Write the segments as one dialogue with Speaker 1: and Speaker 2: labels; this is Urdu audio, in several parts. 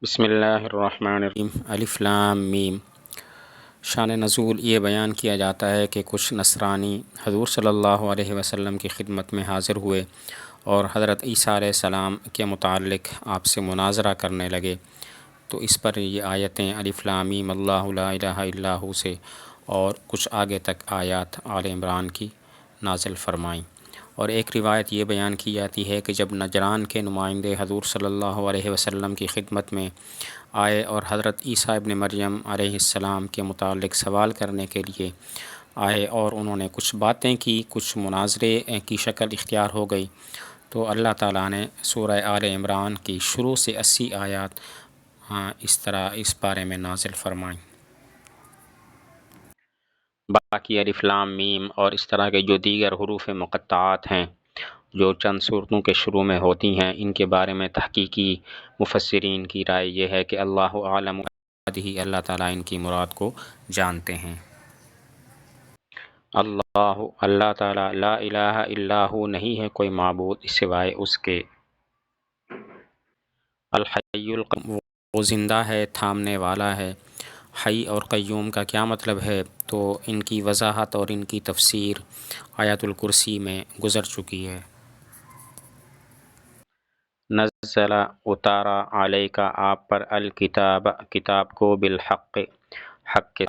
Speaker 1: بسم اللہ الرحمن الرحیم۔ الف لام میم۔ شان نزول یہ بیان کیا جاتا ہے کہ کچھ نصرانی حضور صلی اللہ علیہ وسلم کی خدمت میں حاضر ہوئے اور حضرت عیسیٰ علیہ السلام کے متعلق آپ سے مناظرہ کرنے لگے، تو اس پر یہ آیتیں الف لام میم اللہ لا الہ الا ہو سے اور کچھ آگے تک آیات آل عمران کی نازل فرمائیں۔ اور ایک روایت یہ بیان کی جاتی ہے کہ جب نجران کے نمائندے حضور صلی اللہ علیہ وسلم کی خدمت میں آئے اور حضرت عیسیٰ ابن مریم علیہ السلام کے متعلق سوال کرنے کے لیے آئے اور انہوں نے کچھ باتیں کی، کچھ مناظرے کی شکل اختیار ہو گئی، تو اللہ تعالیٰ نے سورہ آل عمران کی شروع سے 80 آیات اس طرح اس بارے میں نازل فرمائیں۔ باقی الف لام میم اور اس طرح کے جو دیگر حروف مقطعات ہیں جو چند صورتوں کے شروع میں ہوتی ہیں، ان کے بارے میں تحقیقی مفسرین کی رائے یہ ہے کہ اللہ عالم ہی اللہ تعالیٰ ان کی مراد کو جانتے ہیں۔ اللہ تعالیٰ لا الہ الا ہو نہیں ہے کوئی معبود سوائے اس کے، الحی القیوم وہ زندہ ہے، تھامنے والا ہے۔ حی اور قیوم کا کیا مطلب ہے؟ تو ان کی وضاحت اور ان کی تفسیر آیت الکرسی میں گزر چکی ہے۔ نزل اتارا علیک آپ پر الکتاب کتاب کو بالحق حق کے،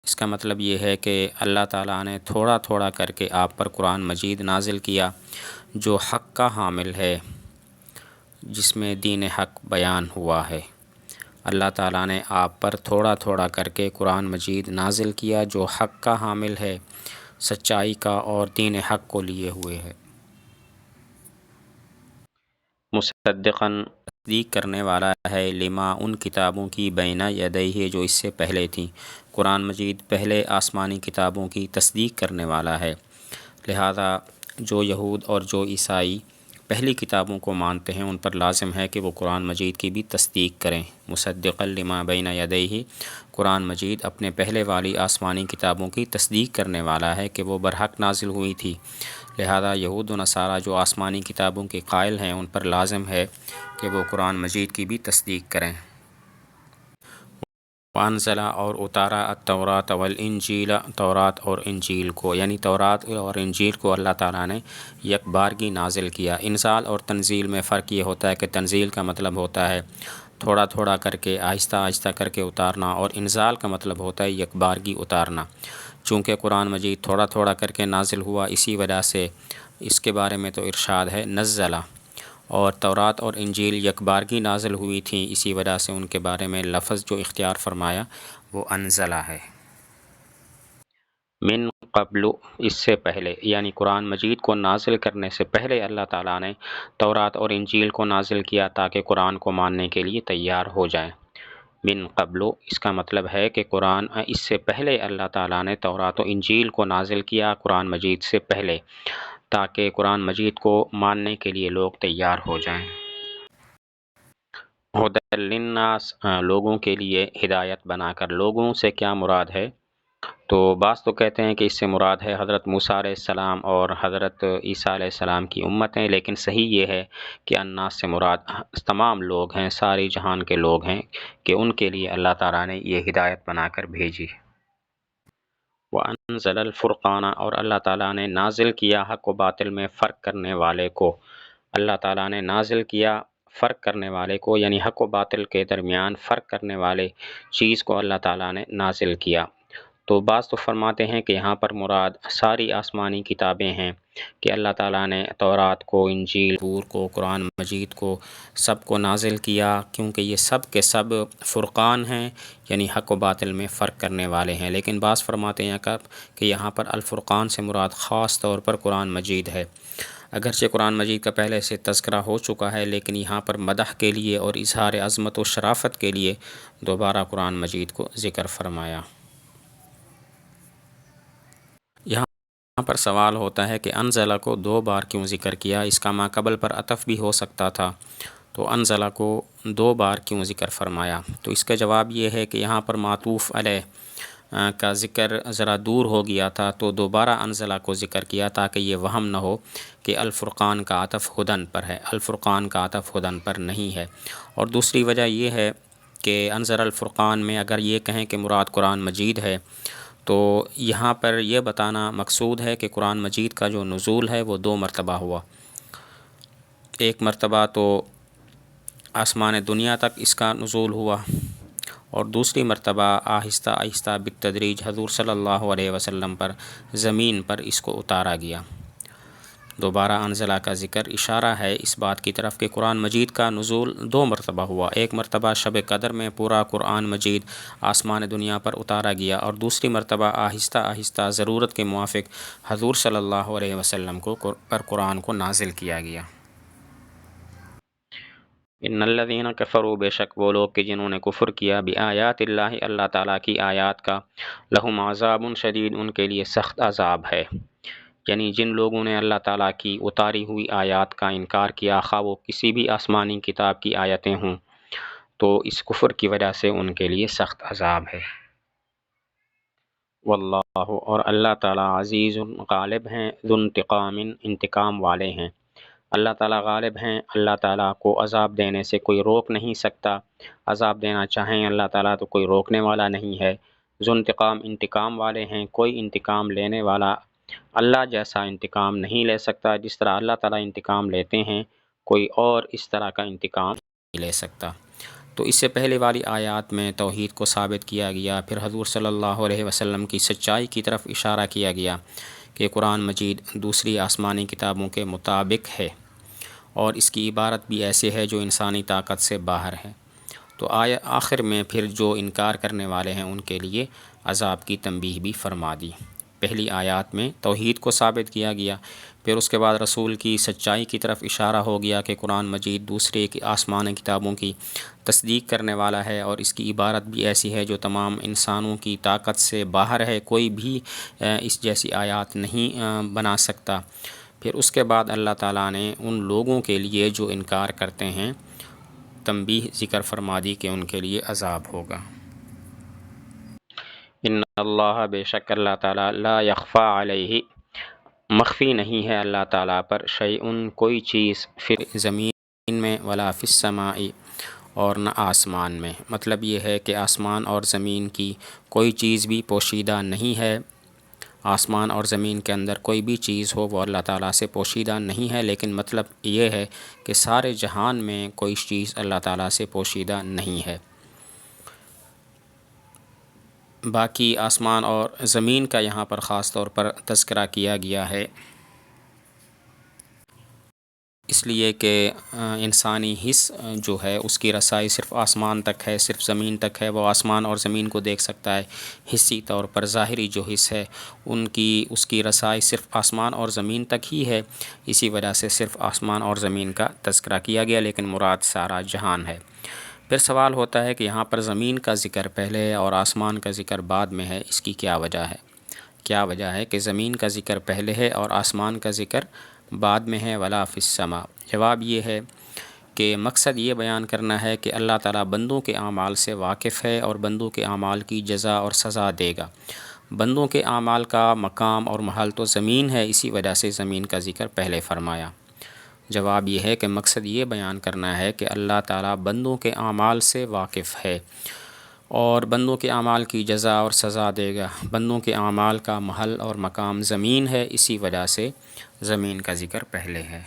Speaker 1: اس کا مطلب یہ ہے کہ اللہ تعالیٰ نے تھوڑا تھوڑا کر کے آپ پر قرآن مجید نازل کیا جو حق کا حامل ہے، جس میں دین حق بیان ہوا ہے۔ اللہ تعالیٰ نے آپ پر تھوڑا تھوڑا کر کے قرآن مجید نازل کیا جو حق کا حامل ہے، سچائی کا اور دین حق کو لیے ہوئے ہے۔ مصدقاً تصدیق کرنے والا ہے، لما ان کتابوں کی بین یدیہ جو اس سے پہلے تھیں۔ قرآن مجید پہلے آسمانی کتابوں کی تصدیق کرنے والا ہے، لہذا جو یہود اور جو عیسائی پہلی کتابوں کو مانتے ہیں ان پر لازم ہے کہ وہ قرآن مجید کی بھی تصدیق کریں۔ مصدقاً لما بین یدیہ، قرآن مجید اپنے پہلے والی آسمانی کتابوں کی تصدیق کرنے والا ہے کہ وہ برحق نازل ہوئی تھی، لہذا یہود و نصارہ جو آسمانی کتابوں کے قائل ہیں ان پر لازم ہے کہ وہ قرآن مجید کی بھی تصدیق کریں۔ وانزل اور اتارا التوراۃ والانجیل، تورات اور انجیل کو، یعنی تورات اور انجیل کو اللہ تعالیٰ نے یک بارگی نازل کیا۔ انزال اور تنزیل میں فرق یہ ہوتا ہے کہ تنزیل کا مطلب ہوتا ہے تھوڑا تھوڑا کر کے آہستہ آہستہ کر کے اتارنا، اور انزال کا مطلب ہوتا ہے یک بارگی اتارنا۔ چونکہ قرآن مجید تھوڑا تھوڑا کر کے نازل ہوا، اسی وجہ سے اس کے بارے میں تو ارشاد ہے نزلہ، اور تورات اور انجیل یک بارگی نازل ہوئی تھیں، اسی وجہ سے ان کے بارے میں لفظ جو اختیار فرمایا وہ انزلہ ہے۔ من قبل اس سے پہلے، یعنی قرآن مجید کو نازل کرنے سے پہلے اللہ تعالیٰ نے تورات اور انجیل کو نازل کیا تاکہ قرآن کو ماننے کے لیے تیار ہو جائیں۔ من قبل اس کا مطلب ہے کہ قرآن اس سے پہلے اللہ تعالیٰ نے تورات و انجیل کو نازل کیا قرآن مجید سے پہلے، تاکہ قرآن مجید کو ماننے کے لیے لوگ تیار ہو جائیں۔ ہدی للناس لوگوں کے لیے ہدایت بنا کر، لوگوں سے کیا مراد ہے؟ تو بعض تو کہتے ہیں کہ اس سے مراد ہے حضرت موسیٰ علیہ السلام اور حضرت عیسیٰ علیہ السلام کی امتیں، لیکن صحیح یہ ہے کہ الناس سے مراد تمام لوگ ہیں، ساری جہان کے لوگ ہیں، کہ ان کے لیے اللہ تعالیٰ نے یہ ہدایت بنا کر بھیجی۔ وَأَنزَلَ الْفُرْقَانَ اور اللہ تعالیٰ نے نازل کیا حق و باطل میں فرق کرنے والے کو، اللہ تعالیٰ نے نازل کیا فرق کرنے والے کو، یعنی حق و باطل کے درمیان فرق کرنے والے چیز کو اللہ تعالیٰ نے نازل کیا۔ تو بعض تو فرماتے ہیں کہ یہاں پر مراد ساری آسمانی کتابیں ہیں، کہ اللہ تعالیٰ نے تورات کو، انجیل کو، قرآن مجید کو، سب کو نازل کیا، کیونکہ یہ سب کے سب فرقان ہیں، یعنی حق و باطل میں فرق کرنے والے ہیں۔ لیکن بعض فرماتے ہیں کہ یہاں پر الفرقان سے مراد خاص طور پر قرآن مجید ہے، اگرچہ قرآن مجید کا پہلے سے تذکرہ ہو چکا ہے، لیکن یہاں پر مدح کے لیے اور اظہار عظمت و شرافت کے لیے دوبارہ قرآن مجید کو ذکر فرمایا۔ یہاں پر سوال ہوتا ہے کہ انزلہ کو 2 بار کیوں ذکر کیا؟ اس کا ما قبل پر عطف بھی ہو سکتا تھا، تو انزلہ کو 2 بار کیوں ذکر فرمایا؟ تو اس کا جواب یہ ہے کہ یہاں پر معطوف علیہ کا ذکر ذرا دور ہو گیا تھا تو دوبارہ انزلہ کو ذکر کیا تاکہ یہ وہم نہ ہو کہ الفرقان کا عطف ہدن پر ہے۔ الفرقان کا عطف ہدن پر نہیں ہے۔ اور دوسری وجہ یہ ہے کہ انزل الفرقان میں اگر یہ کہیں کہ مراد قرآن مجید ہے تو یہاں پر یہ بتانا مقصود ہے کہ قرآن مجید کا جو نزول ہے وہ 2 مرتبہ ہوا۔ ایک مرتبہ تو آسمان دنیا تک اس کا نزول ہوا، اور دوسری مرتبہ آہستہ آہستہ بالتدریج حضور صلی اللہ علیہ وسلم پر زمین پر اس کو اتارا گیا۔ دوبارہ انزلہ کا ذکر اشارہ ہے اس بات کی طرف کہ قرآن مجید کا نزول 2 مرتبہ ہوا۔ ایک مرتبہ شب قدر میں پورا قرآن مجید آسمان دنیا پر اتارا گیا، اور دوسری مرتبہ آہستہ آہستہ ضرورت کے موافق حضور صلی اللہ علیہ وسلم پر قرآن کو نازل کیا گیا۔ ان الذین کفروا، بے شک وہ لوگ کہ جنہوں نے کفر کیا، بآیات اللہ، اللہ تعالیٰ کی آیات کا، لہم عذاب شدید، ان کے لیے سخت عذاب ہے۔ یعنی جن لوگوں نے اللہ تعالیٰ کی اتاری ہوئی آیات کا انکار کیا، خواہ وہ کسی بھی آسمانی کتاب کی آیتیں ہوں، تو اس کفر کی وجہ سے ان کے لیے سخت عذاب ہے۔ واللہ، اور اللہ تعالیٰ عزیز غالب ہیں، ذو انتقام، انتقام والے ہیں۔ اللہ تعالیٰ غالب ہیں، اللہ تعالیٰ کو عذاب دینے سے کوئی روک نہیں سکتا۔ عذاب دینا چاہیں اللہ تعالیٰ تو کوئی روکنے والا نہیں ہے۔ ذو انتقام، انتقام والے ہیں، کوئی انتقام لینے والا اللہ جیسا انتقام نہیں لے سکتا۔ جس طرح اللہ تعالیٰ انتقام لیتے ہیں، کوئی اور اس طرح کا انتقام نہیں لے سکتا۔ تو اس سے پہلے والی آیات میں توحید کو ثابت کیا گیا، پھر حضور صلی اللہ علیہ وسلم کی سچائی کی طرف اشارہ کیا گیا کہ قرآن مجید دوسری آسمانی کتابوں کے مطابق ہے، اور اس کی عبارت بھی ایسے ہے جو انسانی طاقت سے باہر ہے۔ تو آخر میں پھر جو انکار کرنے والے ہیں ان کے لیے عذاب کی تنبیہ بھی فرما دی۔ پہلی آیات میں توحید کو ثابت کیا گیا، پھر اس کے بعد رسول کی سچائی کی طرف اشارہ ہو گیا کہ قرآن مجید دوسرے کی آسمانی کتابوں کی تصدیق کرنے والا ہے، اور اس کی عبارت بھی ایسی ہے جو تمام انسانوں کی طاقت سے باہر ہے، کوئی بھی اس جیسی آیات نہیں بنا سکتا۔ پھر اس کے بعد اللہ تعالیٰ نے ان لوگوں کے لیے جو انکار کرتے ہیں تنبیہ ذکر فرما دی کہ ان کے لیے عذاب ہوگا۔ ان اللہ، بے شک اللہ تعالیٰ، لا یخفی علیہ، مخفی نہیں ہے اللہ تعالیٰ پر، شیئن، کوئی چیز، فی زمین میں، ولا فی السماء، اور نہ آسمان میں۔ مطلب یہ ہے کہ آسمان اور زمین کی کوئی چیز بھی پوشیدہ نہیں ہے۔ آسمان اور زمین کے اندر کوئی بھی چیز ہو وہ اللہ تعالیٰ سے پوشیدہ نہیں ہے، لیکن مطلب یہ ہے کہ سارے جہان میں کوئی چیز اللہ تعالیٰ سے پوشیدہ نہیں ہے۔ باقی آسمان اور زمین کا یہاں پر خاص طور پر تذکرہ کیا گیا ہے، اس لیے کہ انسانی حس جو ہے اس کی رسائی صرف آسمان تک ہے، صرف زمین تک ہے۔ وہ آسمان اور زمین کو دیکھ سکتا ہے، حسی طور پر ظاہری جو حس ہے اس کی رسائی صرف آسمان اور زمین تک ہی ہے، اسی وجہ سے صرف آسمان اور زمین کا تذکرہ کیا گیا، لیکن مراد سارا جہان ہے۔ پھر سوال ہوتا ہے کہ یہاں پر زمین کا ذکر پہلے ہے اور آسمان کا ذکر بعد میں ہے، اس کی کیا وجہ ہے؟ کیا وجہ ہے کہ زمین کا ذکر پہلے ہے اور آسمان کا ذکر بعد میں ہے؟ ولا فی السماء، جواب یہ ہے کہ مقصد یہ بیان کرنا ہے کہ اللہ تعالیٰ بندوں کے اعمال سے واقف ہے اور بندوں کے اعمال کی جزا اور سزا دے گا۔ بندوں کے اعمال کا مقام اور محل تو زمین ہے، اسی وجہ سے زمین کا ذکر پہلے فرمایا۔ جواب یہ ہے کہ مقصد یہ بیان کرنا ہے کہ اللہ تعالیٰ بندوں کے اعمال سے واقف ہے اور بندوں کے اعمال کی جزا اور سزا دے گا۔ بندوں کے اعمال کا محل اور مقام زمین ہے، اسی وجہ سے زمین کا ذکر پہلے ہے۔